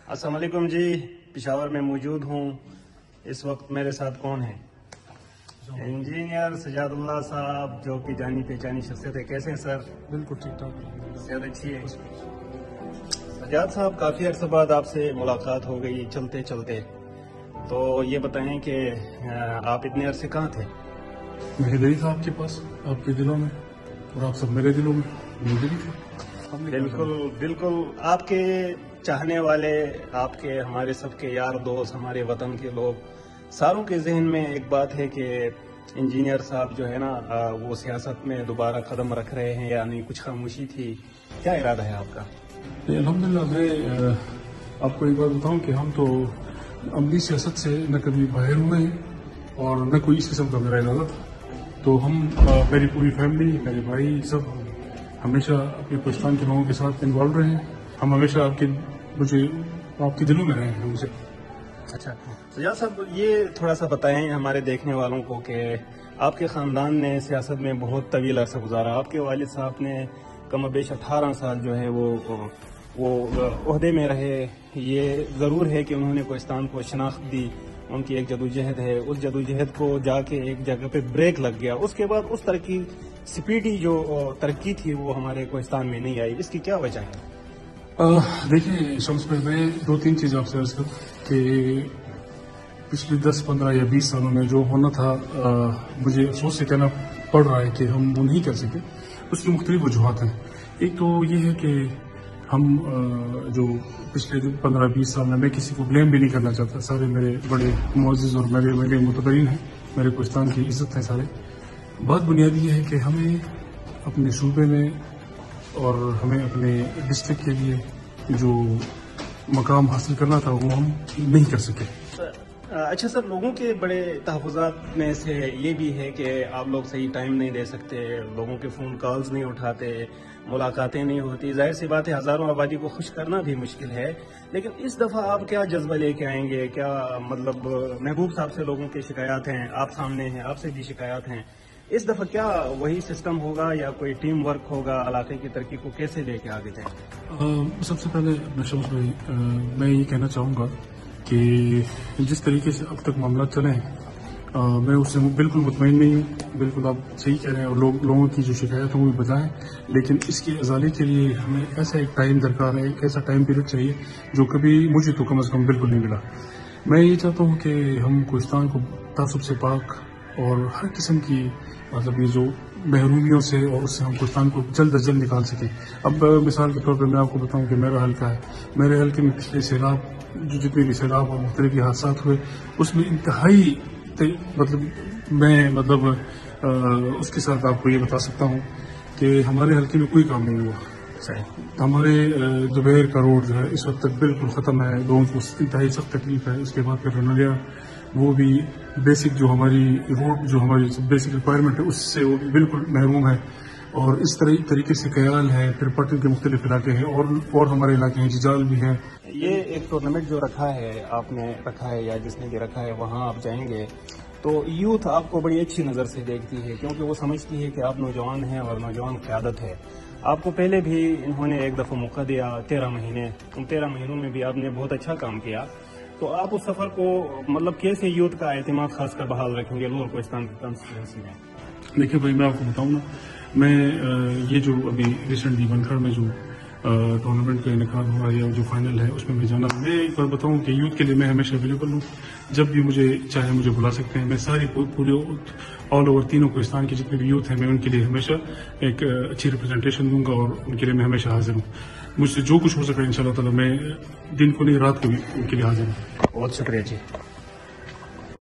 السلام علیکم جی، پشاور میں موجود ہوں. اس وقت میرے ساتھ کون ہیں؟ انجینئر سجاد اللہ صاحب، جو کہ جانی پہچانی شخصیت ہے. کیسے ہیں سر؟ بالکل ٹھیک ٹھاک. صحت اچھی ہے؟ سجاد صاحب، کافی عرصے بعد آپ سے ملاقات ہو گئی چلتے چلتے. تو یہ بتائیں کہ آپ اتنے عرصے کہاں تھے؟ میں ادھر ہی تھا آپ کے پاس، آپ کے دلوں میں، اور آپ سب میرے دلوں میں. مجھے بھی تھے. بالکل بالکل. آپ کے چاہنے والے، آپ کے، ہمارے سب کے یار دوست، ہمارے وطن کے لوگ، ساروں کے ذہن میں ایک بات ہے کہ انجینئر صاحب جو ہے نا وہ سیاست میں دوبارہ قدم رکھ رہے ہیں، یعنی کچھ خاموشی تھی. کیا ارادہ ہے آپ کا؟ الحمدللہ. میں آپ کو ایک بات بتاؤں کہ ہم تو عملی سیاست سے نہ کبھی باہر ہوئے ہیں اور نہ کوئی اس قسم کا میرا ارادہ تھا. تو ہم، میری پوری فیملی، میرے بھائی، سب ہمیشہ اپنے پاکستان کے لوگوں کے ساتھ انوالو رہے ہیں. ہم ہمیشہ آپ کے دلوں میں رہے ہیں مجھے. اچھا سجاد صاحب، یہ تھوڑا سا بتائیں ہمارے دیکھنے والوں کو کہ آپ کے خاندان نے سیاست میں بہت طویل عرصہ گزارا. آپ کے والد صاحب نے کم و بیش 18 سال جو ہے وہ عہدے میں رہے. یہ ضرور ہے کہ انہوں نے پاکستان کو شناخت دی، ان کی ایک جدوجہد ہے. اس جدوجہد کو جا کے ایک جگہ پہ بریک لگ گیا. اس کے بعد اس ترقی، سپیڈی جو ترقی تھی وہ ہمارے پاکستان میں نہیں آئی. اس کی کیا وجہ ہے؟ دیکھیں شمس بھائی، میں 2-3 چیز آپ سے عرض کروں کہ پچھلے 10, 15 یا 20 سالوں میں جو ہونا تھا، مجھے افسوس سے کہنا پڑ رہا ہے کہ ہم وہ نہیں کر سکے. اس کی مختلف وجوہات ہیں. ایک تو یہ ہے کہ ہم جو پچھلے 15-20 سال میں کسی کو بلیم بھی نہیں کرنا چاہتا. سارے میرے بڑے معزز اور میرے متبرین ہیں، میرے پاکستان کی عزت ہے سارے. بات بنیادی یہ ہے کہ ہمیں اپنے صوبے میں اور ہمیں اپنے ڈسٹرکٹ کے لیے جو مقام حاصل کرنا تھا وہ ہم نہیں کر سکے. اچھا سر، لوگوں کے بڑے تحفظات میں سے یہ بھی ہے کہ آپ لوگ صحیح ٹائم نہیں دے سکتے، لوگوں کے فون کالز نہیں اٹھاتے، ملاقاتیں نہیں ہوتی. ظاہر سی بات ہے، ہزاروں آبادی کو خوش کرنا بھی مشکل ہے. لیکن اس دفعہ آپ کیا جذبہ لے کے آئیں گے؟ کیا مطلب محبوب صاحب سے لوگوں کے شکایات ہیں، آپ سامنے ہیں، آپ سے بھی شکایات ہیں. اس دفعہ کیا وہی سسٹم ہوگا یا کوئی ٹیم ورک ہوگا؟ علاقے کی ترقی کو کیسے لے کے آگے جائیں گے؟ سب سے پہلے شمس بھائی، میں یہ کہنا چاہوں گا کہ جس طریقے سے اب تک معاملات چلے ہیں، میں اس سے بالکل مطمئن نہیں ہوں. بالکل آپ صحیح کہہ رہے ہیں، اور لوگوں کی جو شکایت ہے وہ بھی بتائیں. لیکن اس کے ازالے کے لیے ہمیں ایسا ایک ٹائم درکار ہے، ایک ایسا ٹائم پیریڈ چاہیے جو کبھی مجھے تو کم از کم بالکل نہیں ملا. میں یہ چاہتا ہوں کہ ہم پاکستان کو تعصب سے پاک اور ہر قسم کی مطلب یہ جو محرومیوں سے، اور اس سے ہم پاکستان کو جلد از جلد نکال سکیں. اب مثال کے طور پر میں آپ کو بتاؤں کہ میرا حلقہ ہے. میرے حلقے میں پچھلے سیلاب، جو جتنے بھی سیلاب اور مختلف حادثات ہوئے، اس میں انتہائی میں اس کے ساتھ آپ کو یہ بتا سکتا ہوں کہ ہمارے حلقے میں کوئی کام نہیں ہوا. ہمارے زبیر کا روڈ جو ہے اس وقت تک بالکل ختم ہے. لوگوں کو انتہائی سخت تکلیف ہے. اس کے بعد پھر رنگیا، وہ بھی بیسک جو ہماری روڈ، جو ہماری بیسک ریکوائرمنٹ ہے، اس سے وہ بالکل محروم ہے. اور اس طریقے سے کیال ہے، پھر پٹن کے مختلف علاقے ہیں، اور ہمارے علاقے ہیں، ججال بھی ہیں. یہ ایک ٹورنامنٹ جو رکھا ہے، آپ نے رکھا ہے یا جس نے بھی رکھا ہے، وہاں آپ جائیں گے تو یوتھ آپ کو بڑی اچھی نظر سے دیکھتی ہے، کیونکہ وہ سمجھتی ہے کہ آپ نوجوان ہیں اور نوجوان قیادت ہے. آپ کو پہلے بھی انہوں نے ایک دفعہ موقع دیا 13 مہینے. ان 13 مہینوں میں بھی آپ نے بہت اچھا کام کیا. تو آپ اس سفر کو مطلب کیسے یوتھ کا اعتماد خاص کر بحال رکھیں گے لور پاکستان کی کانسٹیٹوئنسی میں؟ دیکھیے بھائی، میں آپ کو بتاؤں نا، میں یہ جو ابھی ریسنٹلی بنکھڑ میں جو ٹورنامنٹ کا انعقاد ہوا ہے یا جو فائنل ہے، اس میں جانا، میں ایک بار بتاؤں کہ یوتھ کے لیے میں ہمیشہ اویلیبل ہوں. جب بھی مجھے چاہے مجھے بلا سکتے ہیں. میں ساری پورے آل اوور تینوں پاکستان کے جتنے بھی یوتھ ہیں، میں ان کے لیے ہمیشہ ایک اچھی ریپرزنٹیشن دوں گا، اور ان کے لیے میں ہمیشہ حاضر ہوں. مجھ سے جو کچھ ہو سکے انشاءاللہ تعالی میں دن کو نہیں رات کو بھی ان کے لیے حاضر ہوں. بہت شکریہ جی.